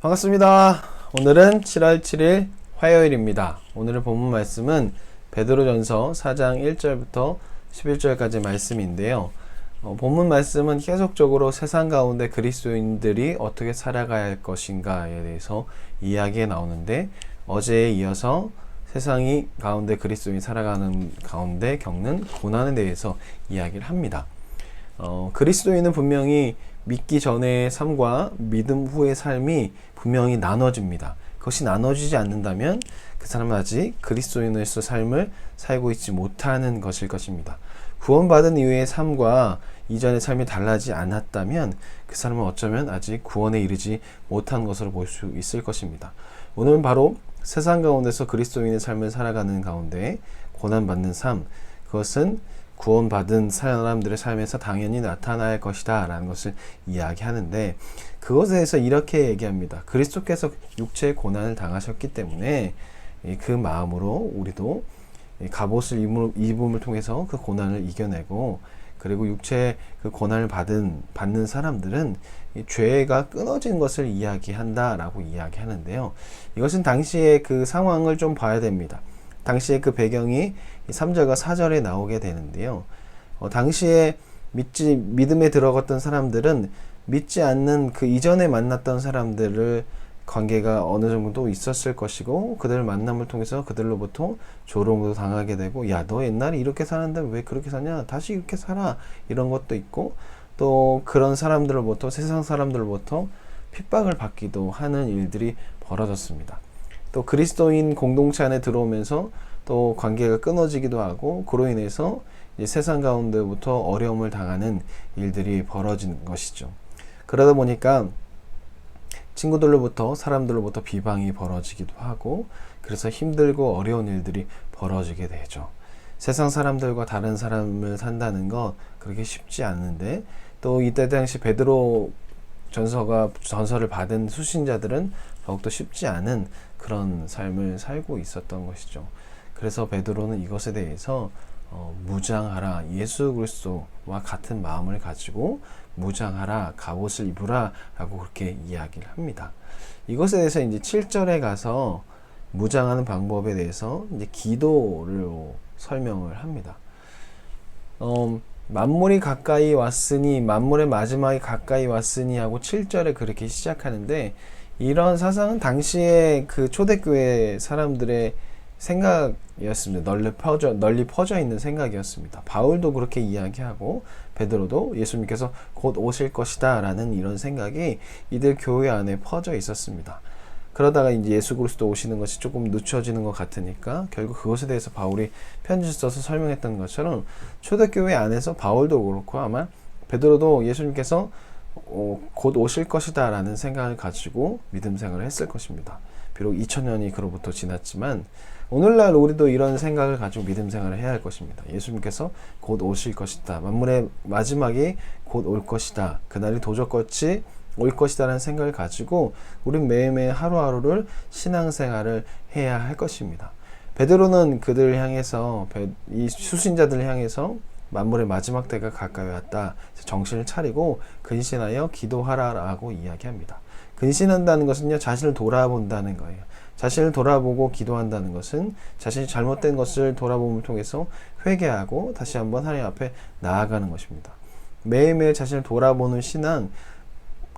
반갑습니다. 오늘은 7월 7일 화요일입니다. 오늘의 본문 말씀은 베드로전서 4장 1절부터 11절까지 말씀인데요. 본문 말씀은 계속적으로 세상 가운데 그리스도인들이 어떻게 살아가야 할 것인가에 대해서 이야기가 나오는데, 어제에 이어서 세상이 가운데 그리스도인이 살아가는 가운데 겪는 고난에 대해서 이야기를 합니다. 그리스도인은 분명히 믿기 전의 삶과 믿음 후의 삶이 분명히 나눠집니다. 그것이 나눠지지 않는다면 그 사람은 아직 그리스도인으로서 삶을 살고 있지 못하는 것일 것입니다. 구원받은 이후의 삶과 이전의 삶이 달라지지 않았다면 그 사람은 어쩌면 아직 구원에 이르지 못한 것으로 볼 수 있을 것입니다. 오늘은 바로 세상 가운데서 그리스도인의 삶을 살아가는 가운데 고난받는 삶, 그것은 구원받은 사람들의 삶에서 당연히 나타날 것이다 라는 것을 이야기하는데, 그것에 대해서 이렇게 얘기합니다. 그리스도께서 육체의 고난을 당하셨기 때문에 그 마음으로 우리도 갑옷을 입음을 통해서 그 고난을 이겨내고, 그리고 육체의 그 고난을 받는 사람들은 죄가 끊어진 것을 이야기한다 라고 이야기하는데요. 이것은 당시의 그 상황을 좀 봐야 됩니다. 당시의 그 배경이 3절과 4절에 나오게 되는데요. 당시에 믿음에 들어갔던 사람들은 믿지 않는 그 이전에 만났던 사람들을 관계가 어느 정도 있었을 것이고, 그들을 만남을 통해서 그들로부터 조롱도 당하게 되고, 야, 너 옛날에 이렇게 사는데 왜 그렇게 사냐? 다시 이렇게 살아. 이런 것도 있고, 또 그런 사람들로부터, 세상 사람들로부터 핍박을 받기도 하는 일들이 벌어졌습니다. 또 그리스도인 공동체 안에 들어오면서 또 관계가 끊어지기도 하고, 그로 인해서 이제 세상 가운데부터 어려움을 당하는 일들이 벌어진 것이죠. 그러다 보니까 친구들로부터, 사람들로부터 비방이 벌어지기도 하고, 그래서 힘들고 어려운 일들이 벌어지게 되죠. 세상 사람들과 다른 삶을 산다는 것 그렇게 쉽지 않은데, 또 이때 당시 베드로 전서를 받은 수신자들은 더욱더 쉽지 않은 그런 삶을 살고 있었던 것이죠. 그래서 베드로는 이것에 대해서 무장하라, 예수 그리스도와 같은 마음을 가지고 무장하라, 갑옷을 입으라 라고 그렇게 이야기를 합니다. 이것에 대해서 이제 7절에 가서 무장하는 방법에 대해서 이제 기도로 설명을 합니다. 만물이 가까이 왔으니, 만물의 마지막이 가까이 왔으니 하고 7절에 그렇게 시작하는데, 이런 사상은 당시에 그 초대교회 사람들의 생각이었습니다. 널리 퍼져 있는 생각이었습니다. 바울도 그렇게 이야기하고, 베드로도 예수님께서 곧 오실 것이다 라는 이런 생각이 이들 교회 안에 퍼져 있었습니다. 그러다가 이제 예수 그리스도 오시는 것이 조금 늦춰지는 것 같으니까 결국 그것에 대해서 바울이 편지를 써서 설명했던 것처럼, 초대교회 안에서 바울도 그렇고 아마 베드로도 예수님께서 곧 오실 것이다 라는 생각을 가지고 믿음 생활을 했을 것입니다. 비록 2000년이 그로부터 지났지만 오늘날 우리도 이런 생각을 가지고 믿음 생활을 해야 할 것입니다. 예수님께서 곧 오실 것이다, 만물의 마지막이 곧 올 것이다, 그날이 도적같이 올 것이다 라는 생각을 가지고 우린 매일매일 하루하루를 신앙생활을 해야 할 것입니다. 베드로는 그들을 향해서, 이 수신자들을 향해서 만물의 마지막 때가 가까이 왔다, 정신을 차리고 근신하여 기도하라 라고 이야기합니다. 근신한다는 것은요, 자신을 돌아본다는 거예요. 자신을 돌아보고 기도한다는 것은 자신이 잘못된 것을 돌아봄을 통해서 회개하고 다시 한번 하나님 앞에 나아가는 것입니다. 매일매일 자신을 돌아보는 신앙,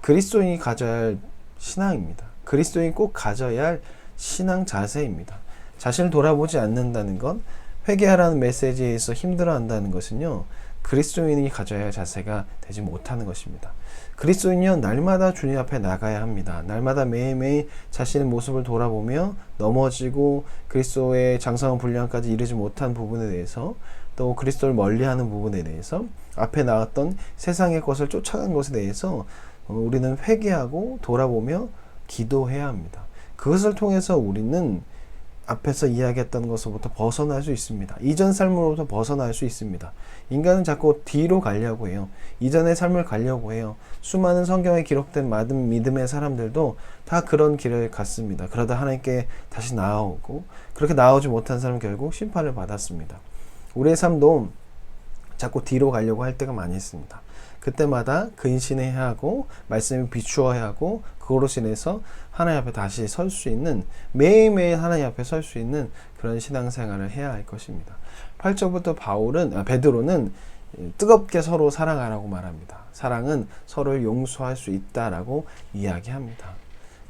그리스도인이 가져야 할 신앙입니다. 그리스도인이 꼭 가져야 할 신앙 자세입니다. 자신을 돌아보지 않는다는 건, 회개하라는 메시지에서 힘들어한다는 것은요, 그리스도인이 가져야 할 자세가 되지 못하는 것입니다. 그리스도인은요, 날마다 주님 앞에 나가야 합니다. 날마다 매일매일 자신의 모습을 돌아보며 넘어지고 그리스도의 장성한 분량까지 이르지 못한 부분에 대해서, 또 그리스도를 멀리하는 부분에 대해서, 앞에 나왔던 세상의 것을 쫓아간 것에 대해서 우리는 회개하고 돌아보며 기도해야 합니다. 그것을 통해서 우리는 앞에서 이야기했던 것으로부터 벗어날 수 있습니다. 이전 삶으로부터 벗어날 수 있습니다. 인간은 자꾸 뒤로 가려고 해요. 이전의 삶을 가려고 해요. 수많은 성경에 기록된 많은 믿음의 사람들도 다 그런 길을 갔습니다. 그러다 하나님께 다시 나아오고, 그렇게 나아오지 못한 사람은 결국 심판을 받았습니다. 우리의 삶도 자꾸 뒤로 가려고 할 때가 많이 있습니다. 그때마다 근신해야 하고 말씀을 비추어야 하고 그거로 인해서 하나님 앞에 다시 설 수 있는, 매일매일 하나님 앞에 설 수 있는 그런 신앙생활을 해야 할 것입니다. 8절부터 베드로는 뜨겁게 서로 사랑하라고 말합니다. 사랑은 서로를 용서할 수 있다라고 이야기합니다.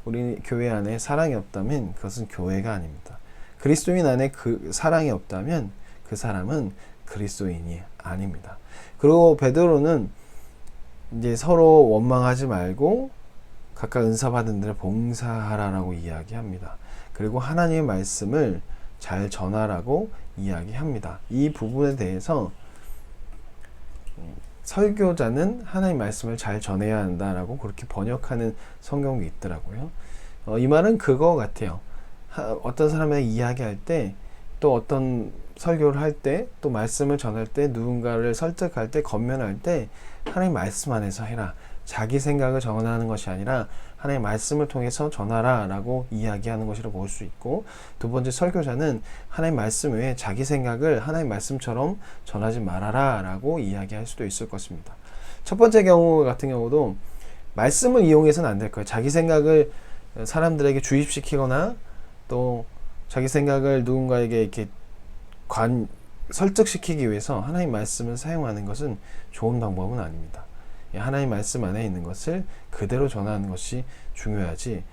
우리 교회 안에 사랑이 없다면 그것은 교회가 아닙니다. 그리스도인 안에 그 사랑이 없다면 그 사람은 그리스도인이 아닙니다. 그리고 베드로는 이제 서로 원망하지 말고 각각 은사 받은 데를 봉사하라라고 이야기합니다. 그리고 하나님의 말씀을 잘 전하라고 이야기합니다. 이 부분에 대해서 설교자는 하나님 말씀을 잘 전해야 한다라고 그렇게 번역하는 성경도 있더라고요. 이 말은 그거 같아요. 어떤 사람에게 이야기할 때, 또 어떤 설교를 할 때, 또 말씀을 전할 때, 누군가를 설득할 때, 권면할 때 하나님 말씀 안에서 해라. 자기 생각을 전하는 것이 아니라 하나님의 말씀을 통해서 전하라 라고 이야기하는 것이라고 볼 수 있고, 두 번째, 설교자는 하나님 말씀 외에 자기 생각을 하나님 말씀처럼 전하지 말아라 라고 이야기할 수도 있을 것입니다. 첫 번째 경우 같은 경우도 말씀을 이용해서는 안 될 거예요. 자기 생각을 사람들에게 주입시키거나 또 자기 생각을 누군가에게 이렇게 설득시키기 위해서 하나님 말씀을 사용하는 것은 좋은 방법은 아닙니다. 하나님 말씀 안에 있는 것을 그대로 전하는 것이 중요하지,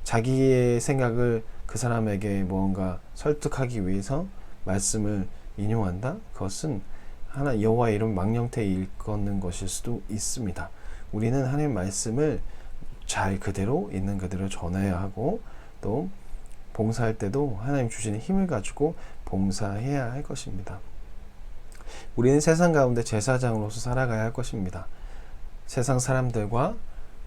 자기의 생각을 그 사람에게 뭔가 설득하기 위해서 말씀을 인용한다? 그것은 여호와의 이름 망령되이 일컫는 것일 수도 있습니다. 우리는 하나님 말씀을 잘 그대로 있는 그대로 전해야 하고, 또 봉사할 때도 하나님 주시는 힘을 가지고 봉사해야 할 것입니다. 우리는 세상 가운데 제사장으로서 살아가야 할 것입니다. 세상 사람들과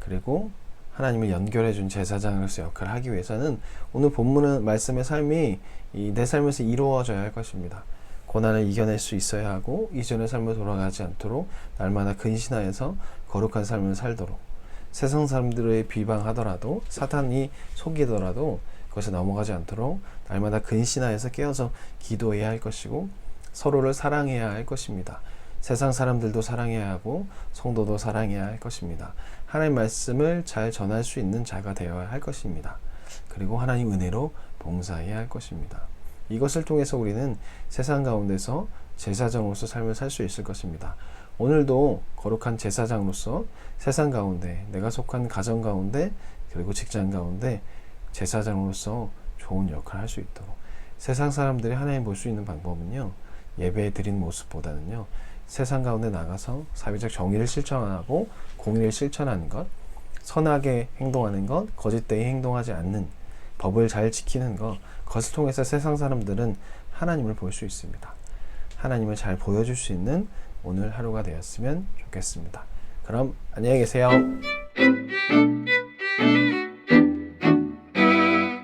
그리고 하나님을 연결해 준 제사장으로서 역할을 하기 위해서는 오늘 본문의 말씀의 삶이 내 삶에서 이루어져야 할 것입니다. 고난을 이겨낼 수 있어야 하고, 이전의 삶을 돌아가지 않도록 날마다 근신하여서 거룩한 삶을 살도록, 세상 사람들의 비방하더라도, 사탄이 속이더라도 그것에 넘어가지 않도록 날마다 근신하여서 깨어서 기도해야 할 것이고, 서로를 사랑해야 할 것입니다. 세상 사람들도 사랑해야 하고 성도도 사랑해야 할 것입니다. 하나님 말씀을 잘 전할 수 있는 자가 되어야 할 것입니다. 그리고 하나님 은혜로 봉사해야 할 것입니다. 이것을 통해서 우리는 세상 가운데서 제사장으로서 삶을 살 수 있을 것입니다. 오늘도 거룩한 제사장으로서 세상 가운데, 내가 속한 가정 가운데, 그리고 직장 가운데 제사장으로서 좋은 역할을 할 수 있도록, 세상 사람들이 하나님 볼 수 있는 방법은요, 예배 드린 모습보다는요, 세상 가운데 나가서 사회적 정의를 실천하고 공의를 실천하는 것, 선하게 행동하는 것, 거짓되이 행동하지 않는, 법을 잘 지키는 것, 그것을 통해서 세상 사람들은 하나님을 볼 수 있습니다. 하나님을 잘 보여줄 수 있는 오늘 하루가 되었으면 좋겠습니다. 그럼 안녕히 계세요.